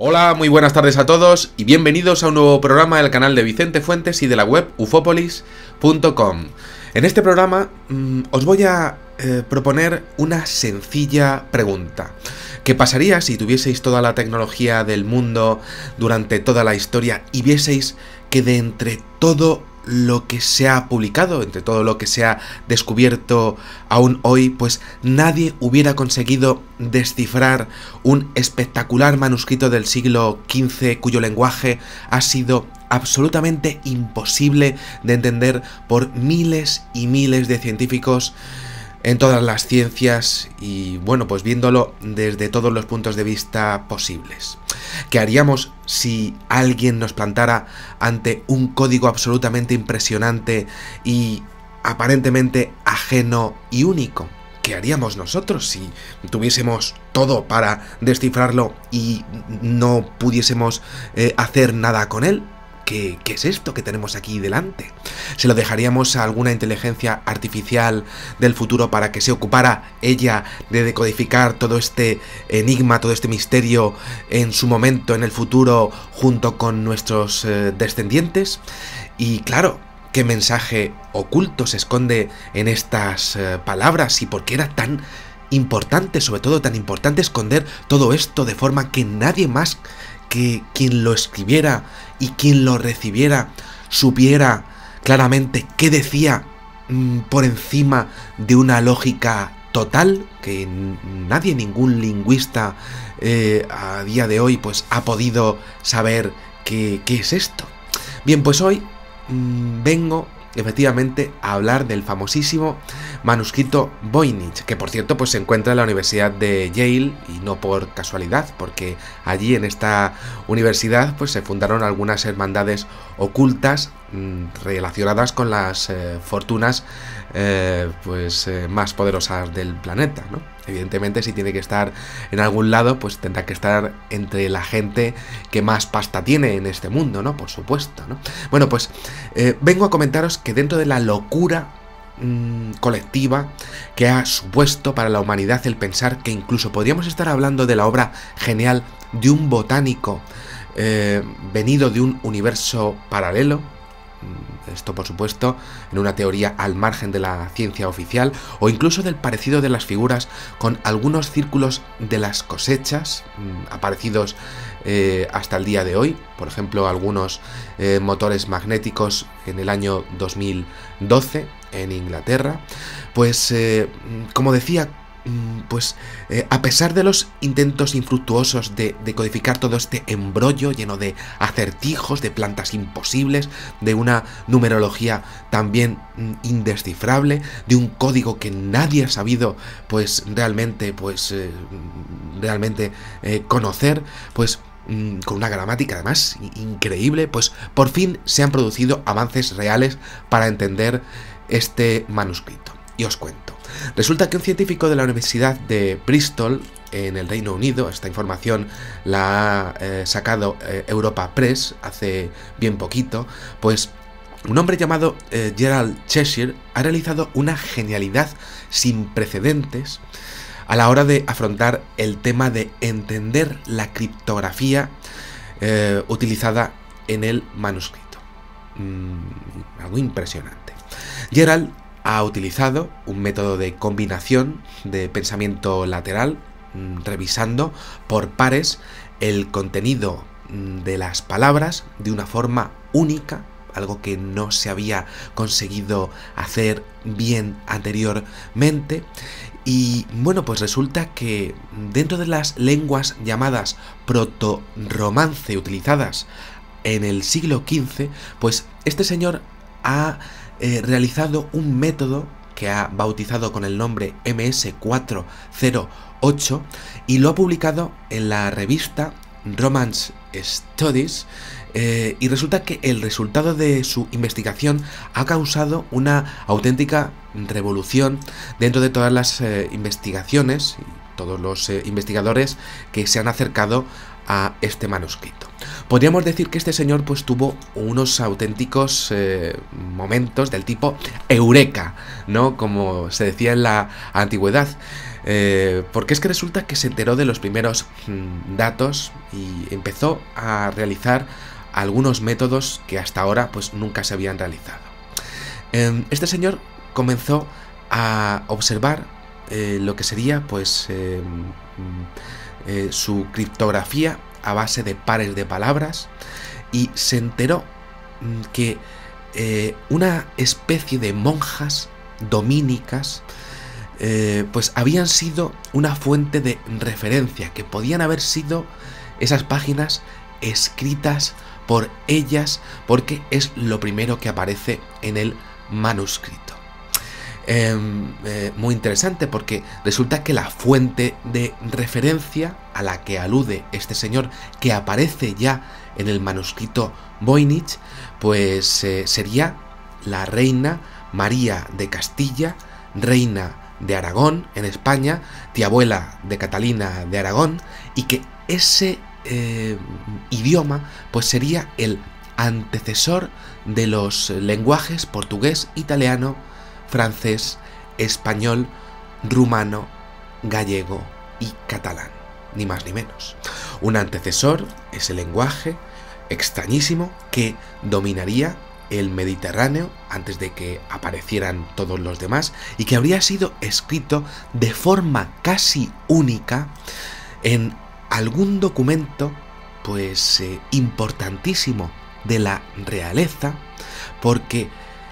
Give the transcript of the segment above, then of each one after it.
Hola, muy buenas tardes a todos y bienvenidos a un nuevo programa del canal de Vicente Fuentes y de la web ufopolis.com. En este programa os voy a proponer una sencilla pregunta. ¿Qué pasaría si tuvieseis toda la tecnología del mundo durante toda la historia y vieseis que de entre todo lo que se ha publicado, entre todo lo que se ha descubierto aún hoy, pues nadie hubiera conseguido descifrar un espectacular manuscrito del siglo XV cuyo lenguaje ha sido absolutamente imposible de entender por miles y miles de científicos en todas las ciencias y bueno, pues viéndolo desde todos los puntos de vista posibles? ¿Qué haríamos si alguien nos plantara ante un código absolutamente impresionante y aparentemente ajeno y único? ¿Qué haríamos nosotros si tuviésemos todo para descifrarlo y no pudiésemos hacer nada con él? ¿Qué es esto que tenemos aquí delante? ¿Se lo dejaríamos a alguna inteligencia artificial del futuro para que se ocupara ella de decodificar todo este enigma, todo este misterio en su momento, en el futuro, junto con nuestros descendientes? Y claro, ¿qué mensaje oculto se esconde en estas palabras y por qué era tan importante, sobre todo tan importante, esconder todo esto de forma que nadie más que quien lo escribiera y quien lo recibiera supiera claramente qué decía por encima de una lógica total que nadie, ningún lingüista a día de hoy pues ha podido saber qué es esto? Bien, pues hoy vengo efectivamente a hablar del famosísimo manuscrito Voynich, que por cierto pues se encuentra en la Universidad de Yale, y no por casualidad, porque allí en esta universidad pues se fundaron algunas hermandades ocultas relacionadas con las fortunas más poderosas del planeta, ¿no? Evidentemente, si tiene que estar en algún lado, pues tendrá que estar entre la gente que más pasta tiene en este mundo, ¿no? Por supuesto, ¿no? Bueno, pues vengo a comentaros que dentro de la locura colectiva que ha supuesto para la humanidad el pensar que incluso podríamos estar hablando de la obra genial de un botánico venido de un universo paralelo, esto por supuesto en una teoría al margen de la ciencia oficial, o incluso del parecido de las figuras con algunos círculos de las cosechas aparecidos hasta el día de hoy, por ejemplo algunos motores magnéticos en el año 2012 en Inglaterra. Pues como decía, a pesar de los intentos infructuosos de codificar todo este embrollo lleno de acertijos, de plantas imposibles, de una numerología también indescifrable, de un código que nadie ha sabido realmente conocer, con una gramática además increíble, pues por fin se han producido avances reales para entender este manuscrito. Y os cuento. Resulta que un científico de la Universidad de Bristol, en el Reino Unido, esta información la ha sacado Europa Press hace bien poquito, pues un hombre llamado Gerald Cheshire ha realizado una genialidad sin precedentes a la hora de afrontar el tema de entender la criptografía utilizada en el manuscrito. Algo impresionante. Gerald ha utilizado un método de combinación de pensamiento lateral, revisando por pares el contenido de las palabras de una forma única, algo que no se había conseguido hacer bien anteriormente. Y bueno, pues resulta que dentro de las lenguas llamadas proto-romance utilizadas en el siglo XV, pues este señor ha realizado un método que ha bautizado con el nombre MS408 y lo ha publicado en la revista Romance Studies, y resulta que el resultado de su investigación ha causado una auténtica revolución dentro de todas las investigaciones y todos los investigadores que se han acercado a este manuscrito. Podríamos decir que este señor pues tuvo unos auténticos momentos del tipo eureka, ¿no? Como se decía en la antigüedad. Porque es que resulta que se enteró de los primeros datos y empezó a realizar algunos métodos que hasta ahora pues nunca se habían realizado. Este señor comenzó a observar lo que sería pues su criptografía a base de pares de palabras y se enteró que una especie de monjas dominicas pues habían sido una fuente de referencia, que podían haber sido esas páginas escritas por ellas, porque es lo primero que aparece en el manuscrito. Muy interesante, porque resulta que la fuente de referencia a la que alude este señor, que aparece ya en el manuscrito Voynich, pues sería la reina María de Castilla, reina de Aragón en España, tiabuela de Catalina de Aragón, y que ese idioma pues sería el antecesor de los lenguajes portugués, italiano, francés, español, rumano, gallego y catalán, ni más ni menos. Un antecesor, ese lenguaje extrañísimo que dominaría el Mediterráneo antes de que aparecieran todos los demás y que habría sido escrito de forma casi única en algún documento pues importantísimo de la realeza, porque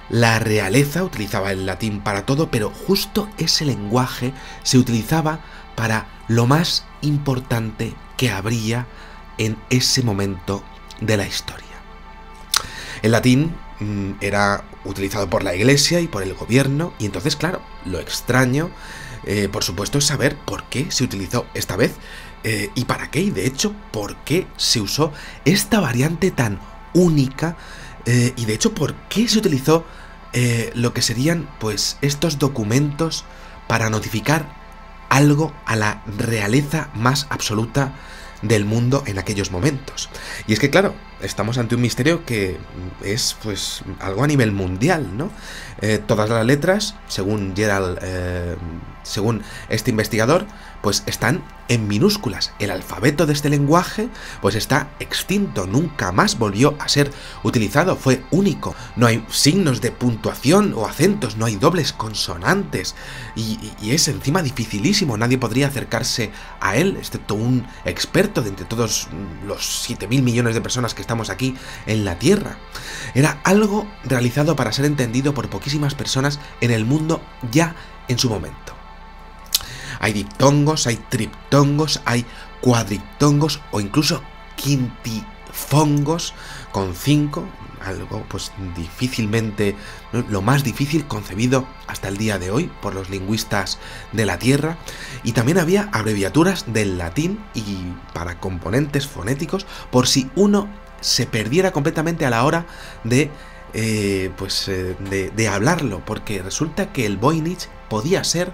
la realeza utilizaba el latín para todo, pero justo ese lenguaje se utilizaba para lo más importante que habría en ese momento de la historia. El latín era utilizado por la Iglesia y por el gobierno, y entonces, claro, lo extraño, por supuesto, es saber por qué se utilizó esta vez y para qué, y de hecho, por qué se usó esta variante tan única y de hecho, por qué se utilizó lo que serían, pues, estos documentos para notificar algo a la realeza más absoluta del mundo en aquellos momentos. Y es que, claro, estamos ante un misterio que es, pues, algo a nivel mundial, ¿no? Todas las letras, según según este investigador, pues están en minúsculas. El alfabeto de este lenguaje, pues está extinto, nunca más volvió a ser utilizado, fue único. No hay signos de puntuación o acentos, no hay dobles consonantes, y es encima dificilísimo, nadie podría acercarse a él, excepto un experto de entre todos los 7.000 millones de personas que estamos aquí en la Tierra. Era algo realizado para ser entendido por poquísimas personas en el mundo ya en su momento. Hay diptongos, hay triptongos, hay cuadriptongos o incluso quintifongos con 5, algo pues difícilmente, lo más difícil concebido hasta el día de hoy por los lingüistas de la Tierra. Y también había abreviaturas del latín y para componentes fonéticos por si uno se perdiera completamente a la hora de hablarlo, porque resulta que el Voynich podía ser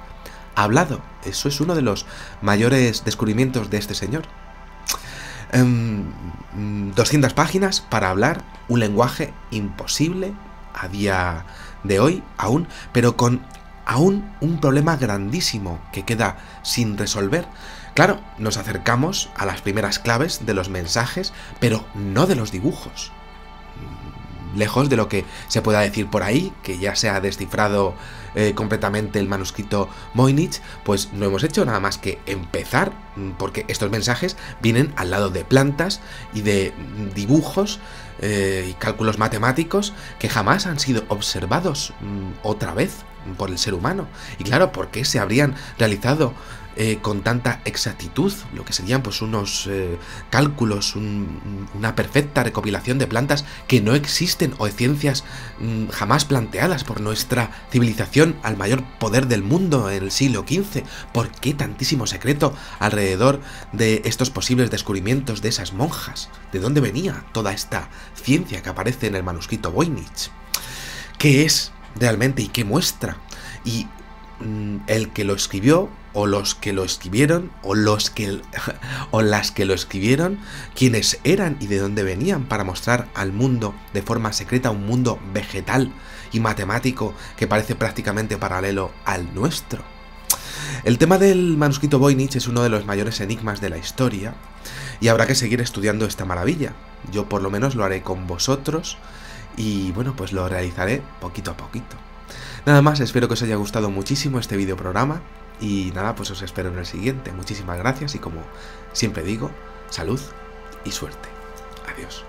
hablado. Eso es uno de los mayores descubrimientos de este señor. 200 páginas para hablar un lenguaje imposible a día de hoy aún, pero con aún un problema grandísimo que queda sin resolver. Claro, nos acercamos a las primeras claves de los mensajes, pero no de los dibujos. Lejos de lo que se pueda decir por ahí, que ya se ha descifrado completamente el manuscrito Voynich, pues no hemos hecho nada más que empezar, porque estos mensajes vienen al lado de plantas y de dibujos y cálculos matemáticos que jamás han sido observados otra vez por el ser humano. Y claro, ¿por qué se habrían realizado con tanta exactitud lo que serían pues unos cálculos, una perfecta recopilación de plantas que no existen o de ciencias jamás planteadas por nuestra civilización al mayor poder del mundo en el siglo XV? ¿Por qué tantísimo secreto alrededor de estos posibles descubrimientos de esas monjas? ¿De dónde venía toda esta ciencia que aparece en el manuscrito Voynich? ¿Qué es realmente y qué muestra? Y el que lo escribió, o los que lo escribieron, o las que lo escribieron, quiénes eran y de dónde venían, para mostrar al mundo de forma secreta un mundo vegetal y matemático que parece prácticamente paralelo al nuestro. El tema del manuscrito Voynich es uno de los mayores enigmas de la historia y habrá que seguir estudiando esta maravilla. Yo por lo menos lo haré con vosotros y bueno, pues lo realizaré poquito a poquito. Nada más, espero que os haya gustado muchísimo este videoprograma y nada, pues os espero en el siguiente. Muchísimas gracias y como siempre digo, salud y suerte. Adiós.